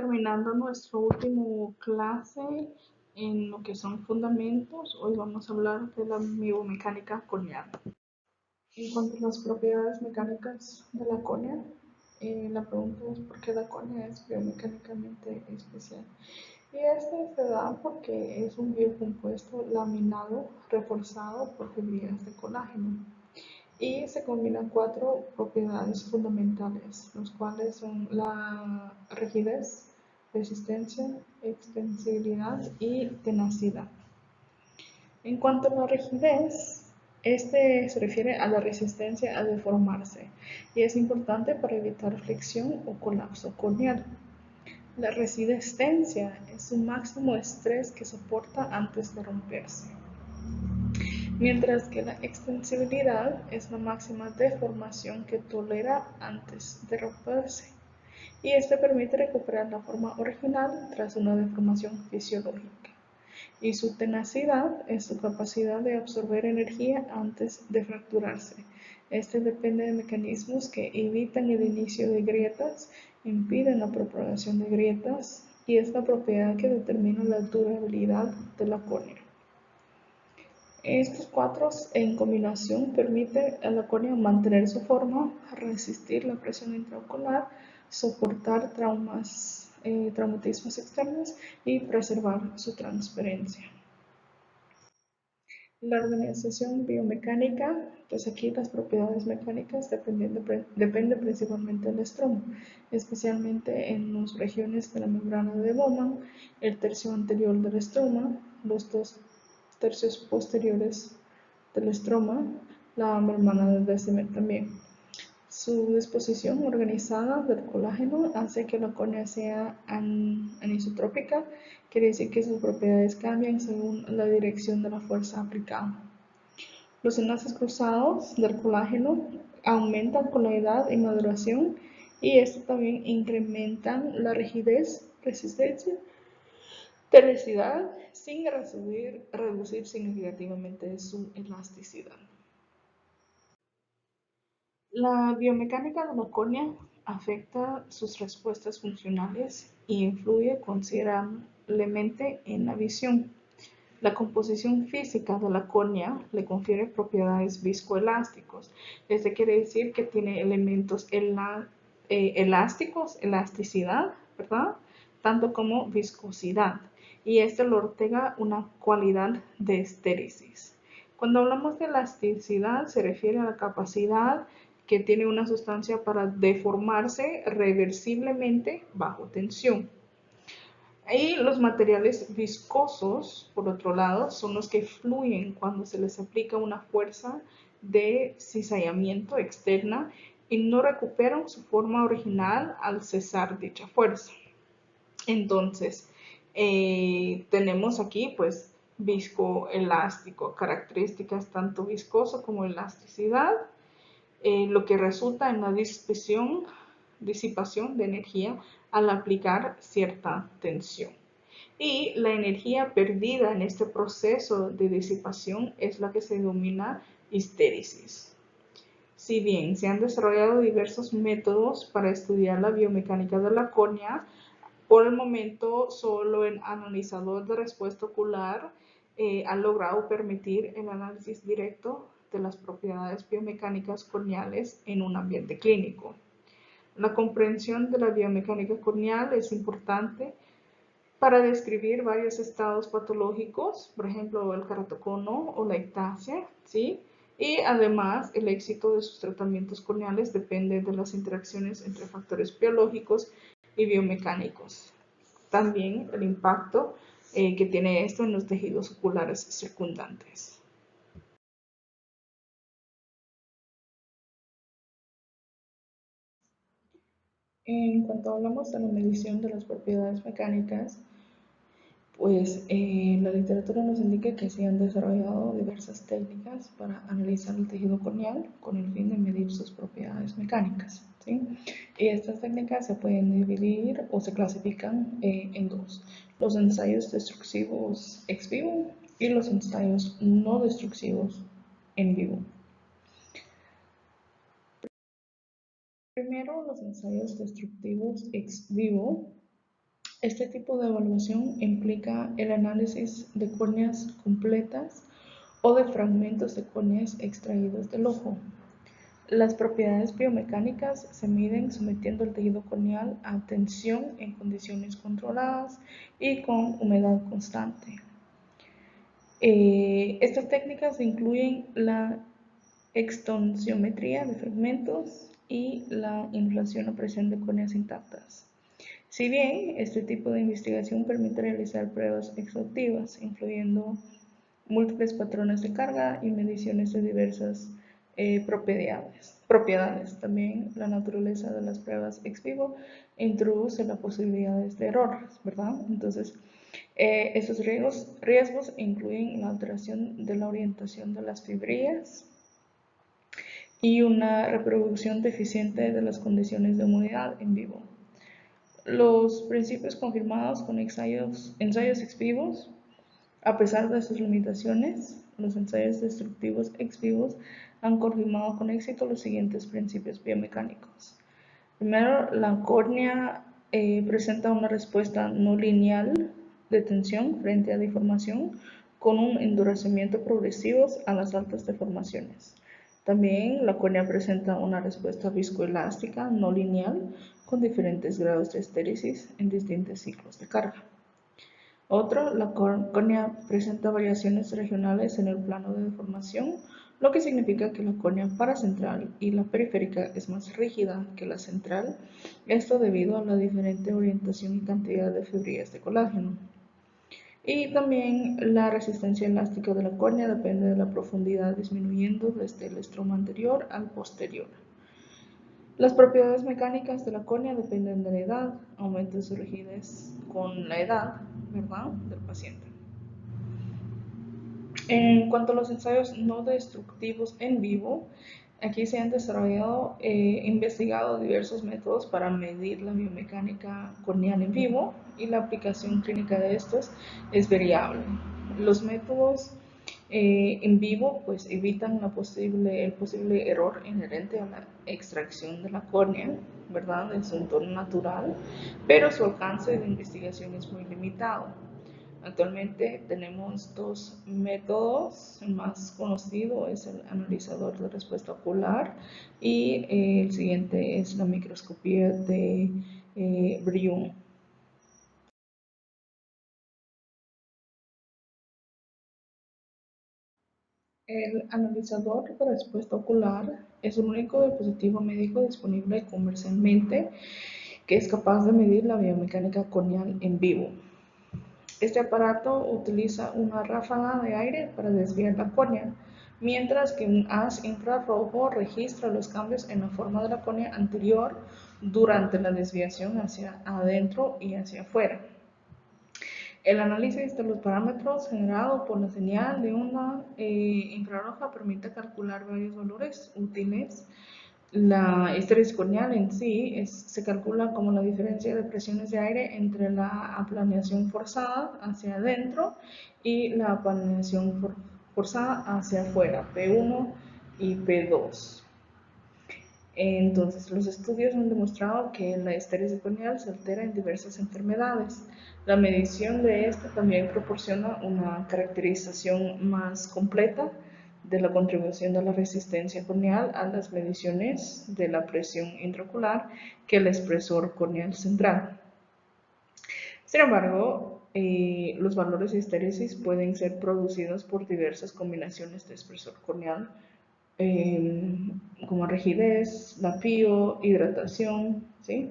terminando nuestro último clase en lo que son fundamentos. Hoy vamos a hablar de la biomecánica corneal. En cuanto a las propiedades mecánicas de la córnea, la pregunta es por qué la córnea es biomecánicamente especial. Y este se da porque es un biocompuesto laminado reforzado por fibrillas de colágeno. Y se combinan cuatro propiedades fundamentales, los cuales son la rigidez, resistencia, extensibilidad y tenacidad. En cuanto a la rigidez, este se refiere a la resistencia a deformarse y es importante para evitar flexión o colapso corneal. La resistencia es su máximo estrés que soporta antes de romperse, mientras que la extensibilidad es la máxima deformación que tolera antes de romperse, y este permite recuperar la forma original tras una deformación fisiológica. Y su tenacidad es su capacidad de absorber energía antes de fracturarse. Este depende de mecanismos que evitan el inicio de grietas, impiden la propagación de grietas, y es la propiedad que determina la durabilidad de la córnea. Estos cuatro en combinación permiten a la córnea mantener su forma, resistir la presión intraocular, soportar traumatismos externos y preservar su transparencia. La organización biomecánica, pues aquí las propiedades mecánicas dependen principalmente del estroma, especialmente en las regiones de la membrana de Bowman, el tercio anterior del estroma, los dos tercios posteriores del estroma, la membrana de Descemet también. Su disposición organizada del colágeno hace que la córnea sea anisotrópica, quiere decir que sus propiedades cambian según la dirección de la fuerza aplicada. Los enlaces cruzados del colágeno aumentan con la edad y maduración, y esto también incrementan la rigidez, resistencia, tenacidad, sin reducir significativamente su elasticidad. La biomecánica de la córnea afecta sus respuestas funcionales y influye considerablemente en la visión. La composición física de la córnea le confiere propiedades viscoelásticos. Esto quiere decir que tiene elementos elásticos, elasticidad, ¿verdad? Tanto como viscosidad. Y esto le otorga una cualidad de estéresis. Cuando hablamos de elasticidad, se refiere a la capacidad que tiene una sustancia para deformarse reversiblemente bajo tensión. Y los materiales viscosos, por otro lado, son los que fluyen cuando se les aplica una fuerza de cizallamiento externa y no recuperan su forma original al cesar dicha fuerza. Entonces, tenemos aquí pues viscoelástico, características tanto viscoso como elasticidad, lo que resulta en la disipación de energía al aplicar cierta tensión. Y la energía perdida en este proceso de disipación es la que se denomina histéresis. Si bien se han desarrollado diversos métodos para estudiar la biomecánica de la córnea, por el momento solo el analizador de respuesta ocular ha logrado permitir el análisis directo de las propiedades biomecánicas corneales en un ambiente clínico. La comprensión de la biomecánica corneal es importante para describir varios estados patológicos, por ejemplo el keratocono o la ectasia, ¿sí? Y además el éxito de sus tratamientos corneales depende de las interacciones entre factores biológicos y biomecánicos. También el impacto que tiene esto en los tejidos oculares circundantes. En cuanto hablamos de la medición de las propiedades mecánicas, pues la literatura nos indica que se han desarrollado diversas técnicas para analizar el tejido corneal con el fin de medir sus propiedades mecánicas, ¿sí? Y estas técnicas se pueden dividir o se clasifican en dos: los ensayos destructivos ex vivo y los ensayos no destructivos en vivo. Primero, los ensayos destructivos ex vivo Este tipo de evaluación implica el análisis de córneas completas o de fragmentos de córneas extraídos del ojo. Las propiedades biomecánicas se miden sometiendo el tejido corneal a tensión en condiciones controladas y con humedad constante. Estas técnicas incluyen la extensiometría de fragmentos y la inflación o presión de córneas intactas. Si bien este tipo de investigación permite realizar pruebas exhaustivas, incluyendo múltiples patrones de carga y mediciones de diversas propiedades. También la naturaleza de las pruebas ex vivo introduce las posibilidades de errores, ¿verdad? Entonces, esos riesgos incluyen la alteración de la orientación de las fibrillas y una reproducción deficiente de las condiciones de humedad en vivo. Los principios confirmados con ensayos ex vivos, a pesar de sus limitaciones, los ensayos destructivos ex vivos han confirmado con éxito los siguientes principios biomecánicos. Primero, la córnea presenta una respuesta no lineal de tensión frente a deformación con un endurecimiento progresivo a las altas deformaciones. También la córnea presenta una respuesta viscoelástica no lineal con diferentes grados de estéresis en distintos ciclos de carga. Otro, la córnea presenta variaciones regionales en el plano de deformación, lo que significa que la córnea paracentral y la periférica es más rígida que la central, esto debido a la diferente orientación y cantidad de fibrillas de colágeno. Y también la resistencia elástica de la córnea depende de la profundidad, disminuyendo desde el estroma anterior al posterior. Las propiedades mecánicas de la córnea dependen de la edad, aumenta su rigidez con la edad, ¿verdad?, del paciente. En cuanto a los ensayos no destructivos en vivo, aquí se han desarrollado investigado diversos métodos para medir la biomecánica corneal en vivo y la aplicación clínica de estos es variable. Los métodos en vivo pues evitan el posible error inherente a la extracción de la córnea, ¿verdad?, en su entorno natural, pero su alcance de investigación es muy limitado. Actualmente tenemos dos métodos. El más conocido es el analizador de respuesta ocular y el siguiente es la microscopía de Brion. El analizador de respuesta ocular es el único dispositivo médico disponible comercialmente que es capaz de medir la biomecánica corneal en vivo. Este aparato utiliza una ráfaga de aire para desviar la córnea, mientras que un haz infrarrojo registra los cambios en la forma de la córnea anterior durante la desviación hacia adentro y hacia afuera. El análisis de los parámetros generados por la señal de onda infrarroja permite calcular varios valores útiles. La estéresis corneal en sí se calcula como la diferencia de presiones de aire entre la aplaneación forzada hacia adentro y la aplaneación forzada hacia afuera, P1 y P2. Entonces, los estudios han demostrado que la estéresis corneal se altera en diversas enfermedades. La medición de esta también proporciona una caracterización más completa de la contribución de la resistencia corneal a las mediciones de la presión intraocular que el espesor corneal central. Sin embargo, los valores de estéresis pueden ser producidos por diversas combinaciones de espesor corneal, como rigidez, vacío, hidratación, ¿sí?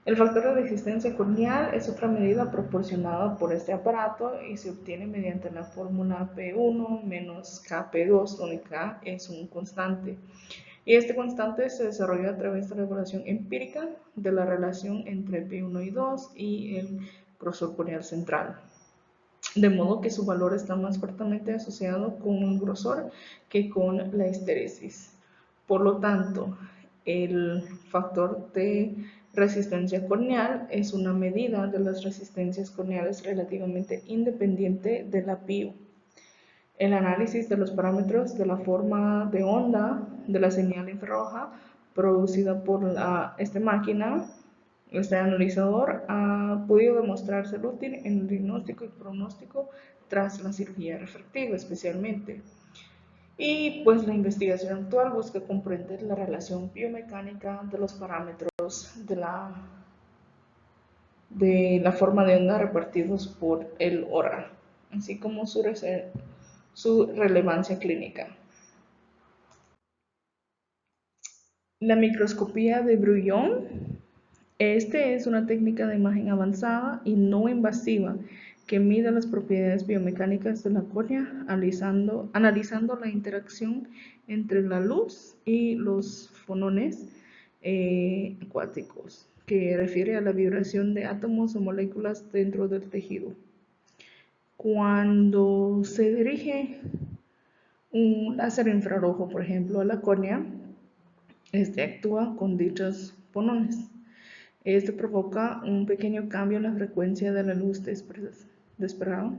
El factor de resistencia corneal es otra medida proporcionada por este aparato y se obtiene mediante la fórmula P1 menos KP2, donde K es un constante. Y este constante se desarrolla a través de la evaluación empírica de la relación entre P1 y 2 y el grosor corneal central. De modo que su valor está más fuertemente asociado con el grosor que con la estéresis. Por lo tanto, el factor de resistencia corneal es una medida de las resistencias corneales relativamente independiente de la PIO. El análisis de los parámetros de la forma de onda de la señal infrarroja producida por esta máquina, este analizador, ha podido mostrar ser útil en el diagnóstico y pronóstico tras la cirugía refractiva especialmente. Y pues la investigación actual busca comprender la relación biomecánica de los parámetros de la forma de onda repartidos por el oral, así como su relevancia clínica. La microscopía de Brouillon. Este es una técnica de imagen avanzada y no invasiva que mide las propiedades biomecánicas de la córnea, analizando la interacción entre la luz y los fonones acuáticos, que refiere a la vibración de átomos o moléculas dentro del tejido. Cuando se dirige un láser infrarrojo, por ejemplo, a la córnea, este actúa con dichos fonones. Este provoca un pequeño cambio en la frecuencia de la luz desesperado.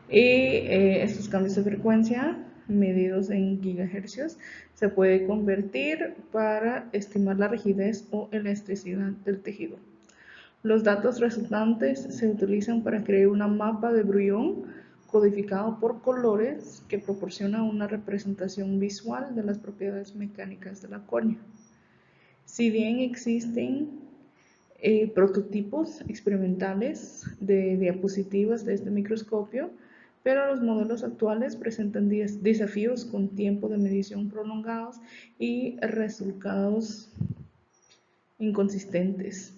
Y estos cambios de frecuencia, medidos en gigahercios, se puede convertir para estimar la rigidez o elasticidad del tejido. Los datos resultantes se utilizan para crear una mapa de Brouillon codificado por colores que proporciona una representación visual de las propiedades mecánicas de la córnea. Si bien existen prototipos experimentales de diapositivas de este microscopio, pero los modelos actuales presentan desafíos con tiempo de medición prolongados y resultados inconsistentes.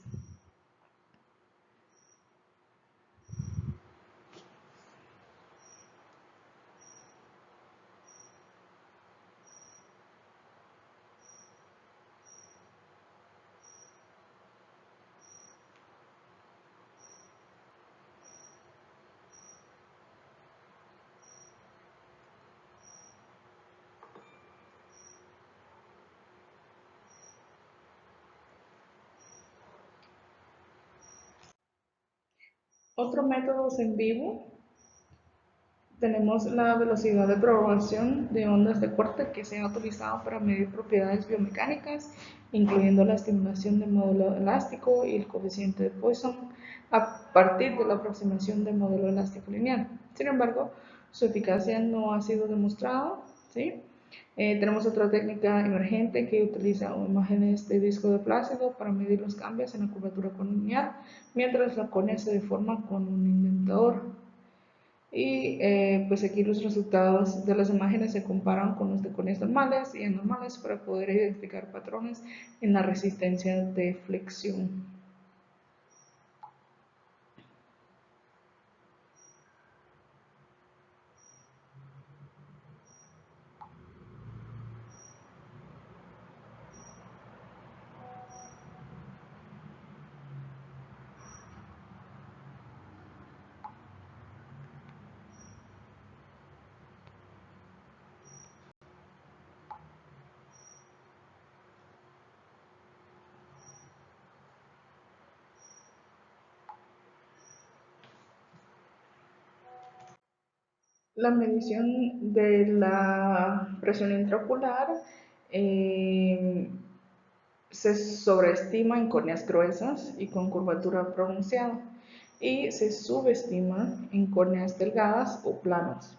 Otros métodos en vivo, tenemos la velocidad de propagación de ondas de corte que se ha utilizado para medir propiedades biomecánicas, incluyendo la estimulación del modelo elástico y el coeficiente de Poisson a partir de la aproximación del modelo elástico lineal. Sin embargo, su eficacia no ha sido demostrada, ¿sí? Tenemos otra técnica emergente que utiliza imágenes de disco de plácido para medir los cambios en la curvatura corneal, mientras la córnea se deforma con un indentador. Y pues aquí los resultados de las imágenes se comparan con los de córneas normales y anormales para poder identificar patrones en la resistencia de flexión. La medición de la presión intraocular se sobreestima en córneas gruesas y con curvatura pronunciada y se subestima en córneas delgadas o planos.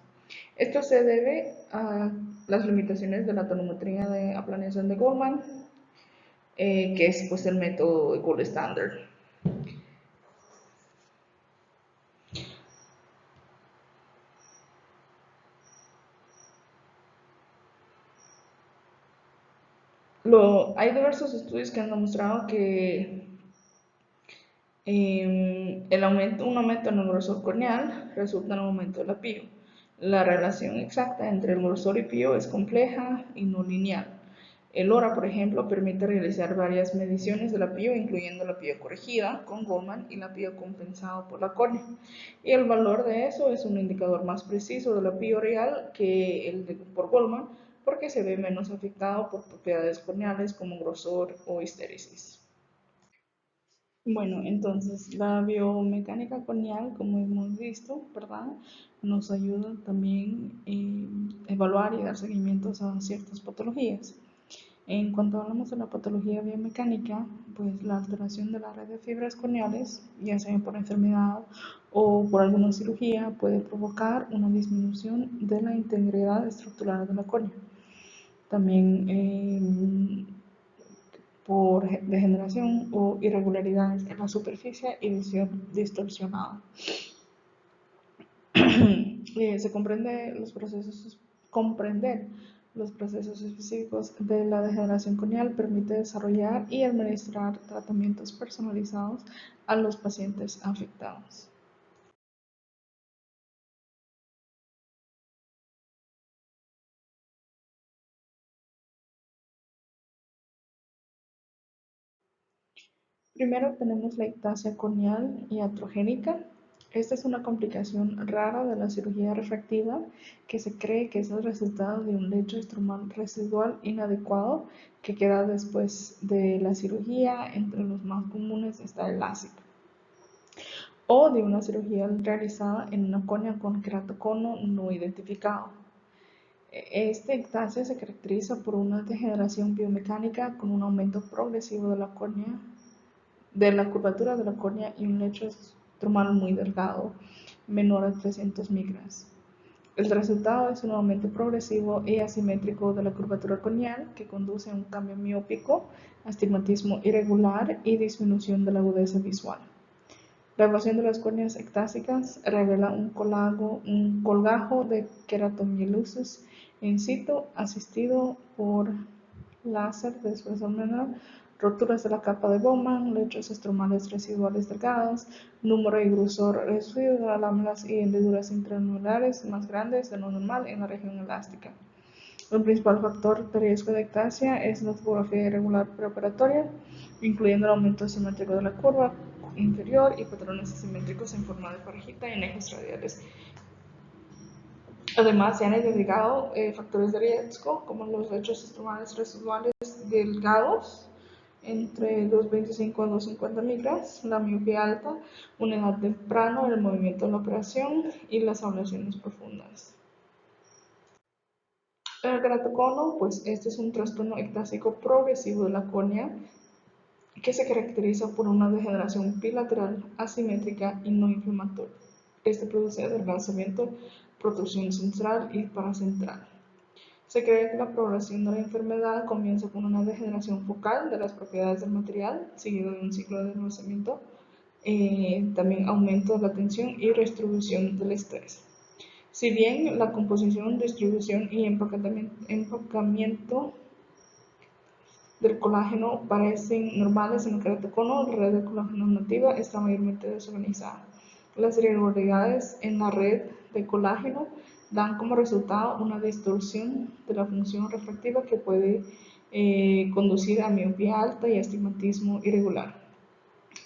Esto se debe a las limitaciones de la tonometría de aplaneación de Goldman, que es pues el método gold standard. Hay diversos estudios que han demostrado que un aumento en el grosor corneal resulta en un aumento del apío. La relación exacta entre el grosor y pío es compleja y no lineal. El LoRa, por ejemplo, permite realizar varias mediciones del apío, incluyendo la apío corregida con Goldman y la apío compensado por la córnea. Y el valor de eso es un indicador más preciso del apío real que el por Goldman, porque se ve menos afectado por propiedades corneales como grosor o histéresis. Bueno, entonces la biomecánica corneal, como hemos visto, ¿verdad? Nos ayuda también a evaluar y dar seguimientos a ciertas patologías. En cuanto hablamos de la patología biomecánica, pues la alteración de la red de fibras corneales, ya sea por enfermedad o por alguna cirugía, puede provocar una disminución de la integridad estructural de la córnea. También por degeneración o irregularidades en la superficie y visión distorsionada. Se comprender los procesos específicos de la degeneración corneal permite desarrollar y administrar tratamientos personalizados a los pacientes afectados. Primero tenemos la ectasia corneal iatrogénica. Esta es una complicación rara de la cirugía refractiva que se cree que es el resultado de un lecho estromal residual inadecuado que queda después de la cirugía. Entre los más comunes está el LASIK, o de una cirugía realizada en una córnea con queratocono no identificado. Esta ectasia se caracteriza por una degeneración biomecánica con un aumento progresivo de la córnea, de la curvatura de la córnea, y un lecho estromal muy delgado, menor a 300 micras. El resultado es un aumento progresivo y asimétrico de la curvatura corneal que conduce a un cambio miópico, astigmatismo irregular y disminución de la agudeza visual. La evaluación de las córneas ectásicas revela un colgajo de queratomielosis in situ asistido por láser de espesor menor, roturas de la capa de Bowman, lechos estromales residuales delgados, número y grosor reducido de las láminas y hendiduras intranulares más grandes de lo normal en la región elástica. El principal factor de riesgo de ectasia es la topografía irregular preoperatoria, incluyendo el aumento asimétrico de la curva inferior y patrones asimétricos en forma de parejita en ejes radiales. Además, se han identificado factores de riesgo como los lechos estromales residuales delgados entre 2,25 a 2,50 micras, la miopía alta, una edad temprana, el movimiento de la operación y las ablaciones profundas. El queratocono, pues este es un trastorno ectásico progresivo de la córnea que se caracteriza por una degeneración bilateral, asimétrica y no inflamatoria. Este produce adelgazamiento, protrusión central y paracentral. Se cree que la progresión de la enfermedad comienza con una degeneración focal de las propiedades del material, seguido de un ciclo de endurecimiento, también aumento de la tensión y redistribución del estrés. Si bien la composición, distribución y empacamiento del colágeno parecen normales en el queratocono, la red de colágeno nativa está mayormente desorganizada. Las irregularidades en la red de colágeno dan como resultado una distorsión de la función refractiva que puede conducir a miopía alta y astigmatismo irregular.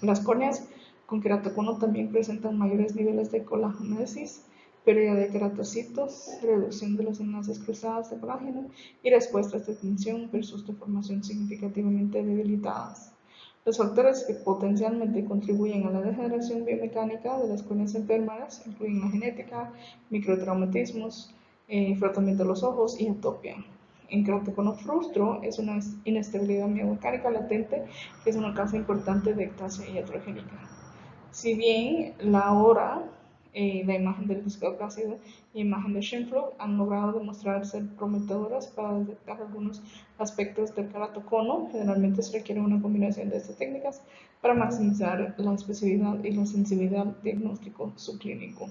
Las córneas con queratocono también presentan mayores niveles de colagenosis, pérdida de queratocitos, reducción de los enlaces cruzados de colágeno y respuestas de tensión versus deformación significativamente debilitadas. Los factores que potencialmente contribuyen a la degeneración biomecánica de las córneas enfermas incluyen la genética, microtraumatismos, frotamiento de los ojos y atopia. En queratocono frustro es una inestabilidad biomecánica latente que es una causa importante de ectasia iatrogénica. Si bien la hora, la imagen del disco plácido y imagen de Schönpflug han logrado demostrar ser prometedoras para detectar algunos aspectos del queratocono, generalmente se requiere una combinación de estas técnicas para maximizar la especificidad y la sensibilidad diagnóstico subclínico.